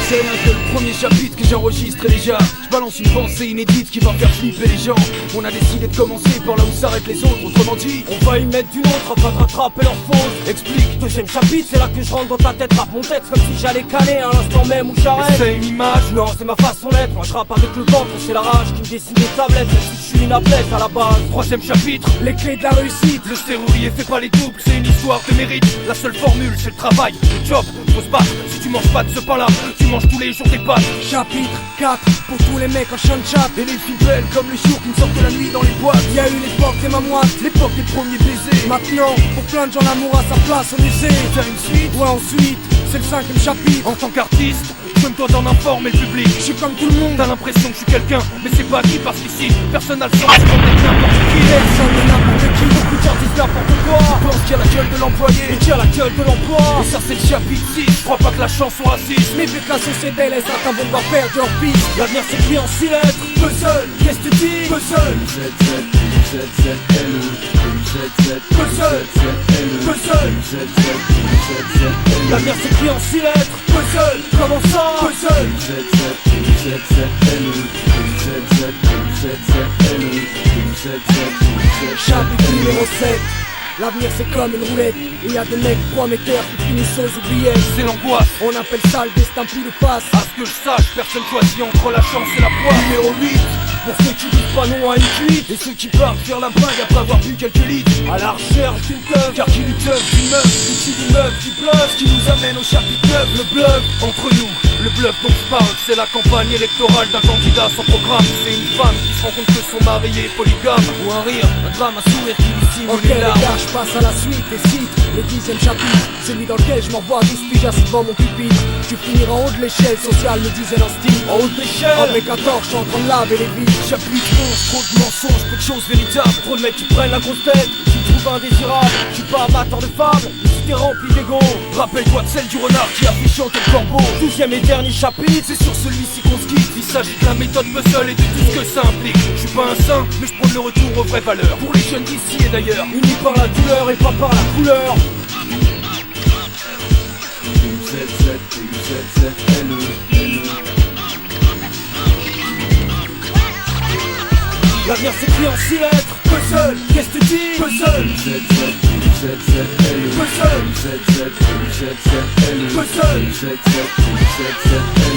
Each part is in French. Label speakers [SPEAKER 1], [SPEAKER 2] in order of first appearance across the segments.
[SPEAKER 1] C'est rien que le premier chapitre que j'enregistre déjà. Je balance une pensée inédite qui va faire flipper les gens. On a décidé de commencer par là où s'arrêtent les autres. Autrement dit,
[SPEAKER 2] on va y mettre d'une autre afin de rattraper leurs fautes.
[SPEAKER 1] Explique.
[SPEAKER 2] Deuxième chapitre, c'est là que je rentre dans ta tête. Rappe mon texte comme si j'allais caler à l'instant même où j'arrête.
[SPEAKER 1] C'est une image,
[SPEAKER 2] non c'est ma façon d'être. Moi je rappe avec le ventre, c'est la rage qui me dessine des tablettes. Même si je suis une athlète à la base.
[SPEAKER 1] Troisième chapitre,
[SPEAKER 2] les clés de la réussite.
[SPEAKER 1] Le serrurier fait pas les doubles, c'est une histoire de mérite. La seule formule, c'est le travail, le job, faut se battre. Si tu manges pas de ce pain-là, tu manges tous les jours des pâtes.
[SPEAKER 2] Chapitre 4, pour tous les mecs en chant de chat.
[SPEAKER 1] Et les filles belles comme les jours qui me sortent la nuit dans les boîtes.
[SPEAKER 2] Il y a eu l'époque des mamoises,
[SPEAKER 1] l'époque des premiers baisers.
[SPEAKER 2] Maintenant, pour plein de gens l'amour a sa place au musée.
[SPEAKER 1] T'as une suite?
[SPEAKER 2] Ouais ensuite, c'est le 5ème chapitre.
[SPEAKER 1] En tant qu'artiste, je me dois d'en informer le public.
[SPEAKER 2] Je suis comme tout le monde.
[SPEAKER 1] T'as l'impression que je suis quelqu'un, mais c'est pas qui, parce qu'ici, personne n'a le sentiment d'être n'importe qui.
[SPEAKER 2] Personne n'est n'importe qui, beaucoup de gens disent n'importe quoi.
[SPEAKER 1] Je pense qu'il y a la gueule de l'employé
[SPEAKER 2] et qu'il y a la gueule de l'emploi.
[SPEAKER 1] Et ça c'est le chapitre 6, je crois pas que la chanson raciste.
[SPEAKER 2] Mais vu que la société laisse certains vont devoir perdre leur piste. L'avenir s'écrit en 6 lettres.
[SPEAKER 1] Puzzle,
[SPEAKER 2] qu'est-ce que tu dis?
[SPEAKER 1] Puzzle, puzzle,
[SPEAKER 2] l'avenir s'écrit en 6 lettres.
[SPEAKER 1] Puzzle,
[SPEAKER 2] comment ça?
[SPEAKER 1] Puzzle,
[SPEAKER 2] chapitre numéro 7. L'avenir c'est comme une roulette. Et y a des mecs prometteurs qui finissent aux oubliettes.
[SPEAKER 1] C'est l'angoisse,
[SPEAKER 2] on appelle ça le destin pile de face.
[SPEAKER 1] À ce que je sache, personne choisit entre la chance et la poire. Numéro 8,
[SPEAKER 2] pour ceux qui disent pas non à une cuite.
[SPEAKER 1] Et ceux qui partent faire la bringue après avoir bu quelques litres.
[SPEAKER 2] À la recherche d'une teuf,
[SPEAKER 1] car qui lui teuf d'une meuf, ici d'une meuf qui bluffe, qui nous amène au chapitre 9. Le bluff entre nous, le bluff dont je parle, c'est la campagne électorale d'un candidat sans programme. C'est une femme qui se rend compte que son mari est polygame. Ou un rire, un drame, un sourire qui lui simule les larmes.
[SPEAKER 2] Je passe à la suite et cite le 10ème chapitre, celui dans lequel je m'envoie 12 piges assis devant mon pupitre. Tu finiras en haut de l'échelle sociale, me disait l'instinct.
[SPEAKER 1] En haut de l'échelle,
[SPEAKER 2] avec un torche, je suis en train de laver les vies.
[SPEAKER 1] Chapitre 11, trop de mensonges, peu de choses véritables.
[SPEAKER 2] Trop de mecs qui prennent la grosse tête, qui me trouvent indésirable. Je suis pas amateur de fables, si t'es rempli d'ego.
[SPEAKER 1] Rappelle-toi de celle du renard qui a fiché en tel corbeau.
[SPEAKER 2] 12ème et dernier chapitre,
[SPEAKER 1] c'est sur celui-ci qu'on se quitte. Il s'agit de la méthode puzzle et de tout ce que ça implique. Je suis pas un saint, mais je prends le retour aux vraies valeurs. Pour les jeunes d'ici et d'ailleurs,
[SPEAKER 2] unis par la douleur et pas par la couleur. L'avenir s'écrit en 6 lettres.
[SPEAKER 1] Puzzle,
[SPEAKER 2] qu'est-ce que tu dis?
[SPEAKER 1] Puzzle,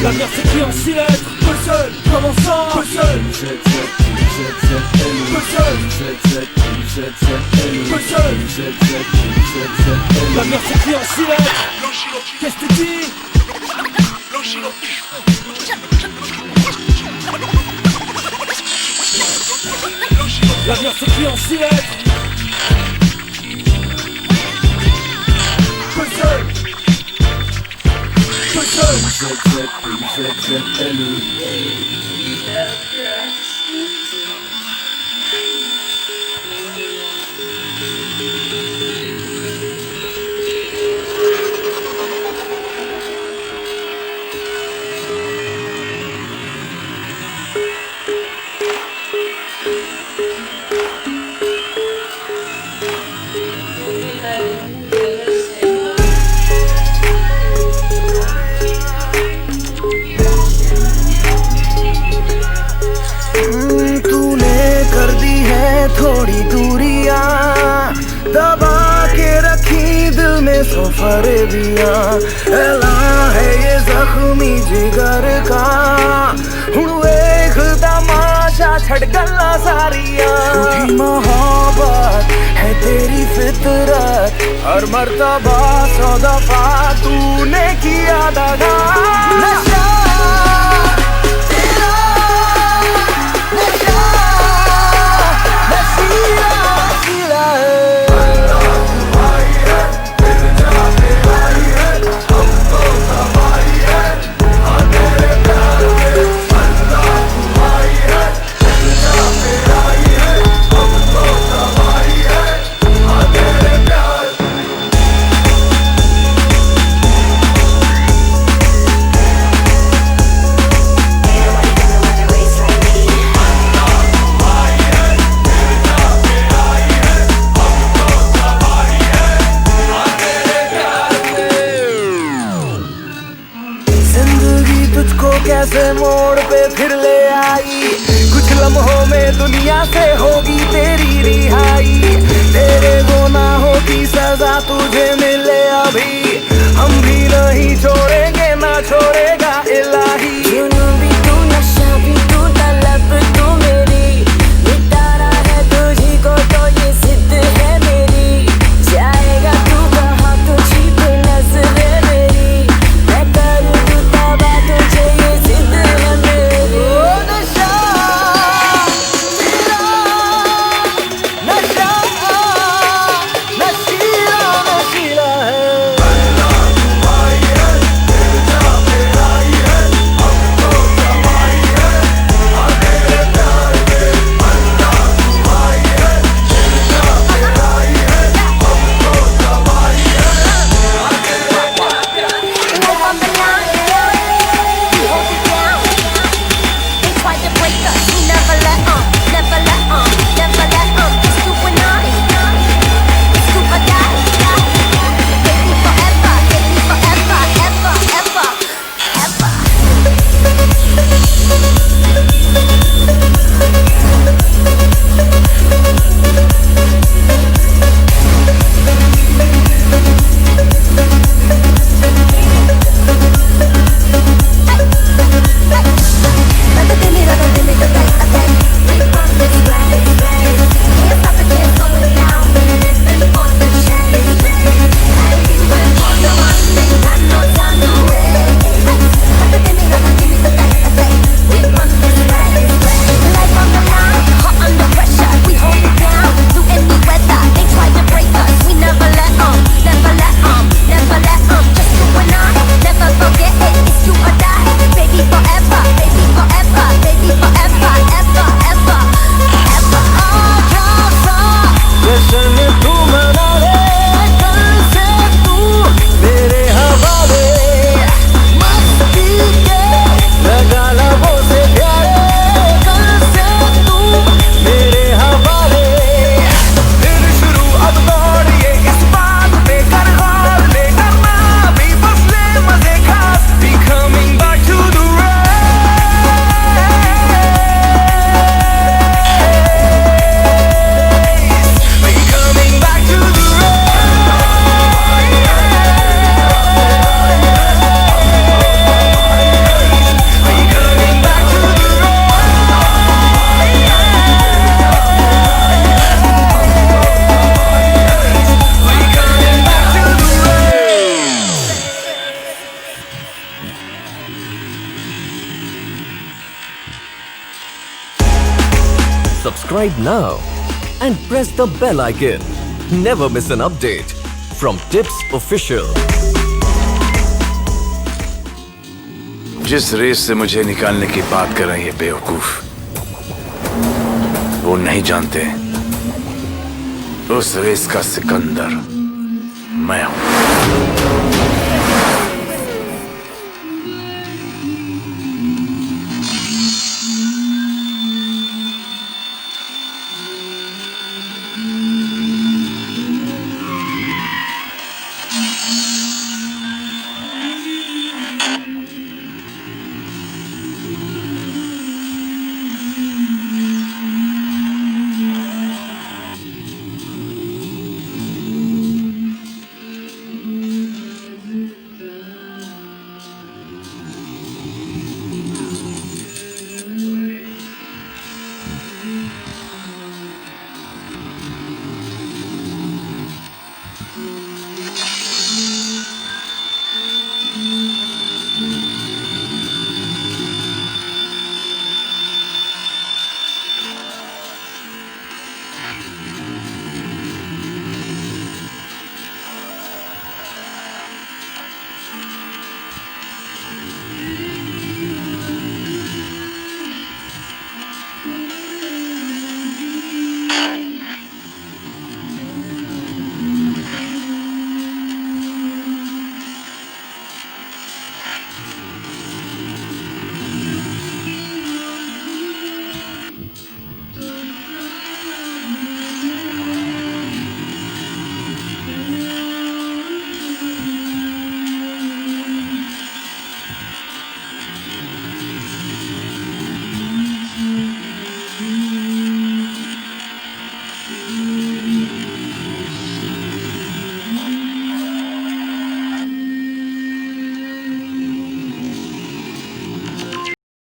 [SPEAKER 2] l'avenir s'écrit en 6 lettres.
[SPEAKER 1] Puzzle,
[SPEAKER 2] comment ça?
[SPEAKER 1] Puzzle,
[SPEAKER 2] l'avenir s'écrit en 6 lettres. Qu'est-ce que tu dis? L'avenir s'écrit en 6 lettres.
[SPEAKER 1] Puzzle,
[SPEAKER 3] थोड़ी दूरियां दबा के रखी दिल में सफरदियां ऐला है ये जख्मी जिगर का हुण वेख तमाशा छड़ गल्ला सारियां झूठी मोहब्बत है तेरी फितरत हर मर्तबा 100 दफा तूने किया दगा नशा लम्हों में दुनिया से होगी तेरी रिहाई, तेरे गुनाहों की सजा तुझे मिले अभी, हम भी नहीं छोड़ेंगे ना छोड़ेगा इलाही।
[SPEAKER 4] जुनून भी तू, नशा भी तू, तलब तू मेरी, मिटाना है तुझी को तो ये जिद है मेरी, जाएगा तू कहाँ तुझी पे नजर मेरी, मैं कर दूँ तबा तुझे ये जिद है मेरी।
[SPEAKER 3] ओ नशा तेरा, नशा नशीला नशीला है।
[SPEAKER 5] Subscribe now and press the bell icon. Never miss an update from Tips Official.
[SPEAKER 6] जिस रेस से मुझे निकालने की बात कर रहे हैं बेवकूफ, वो नहीं जानते उस रेस का सिकंदर मैं हूं।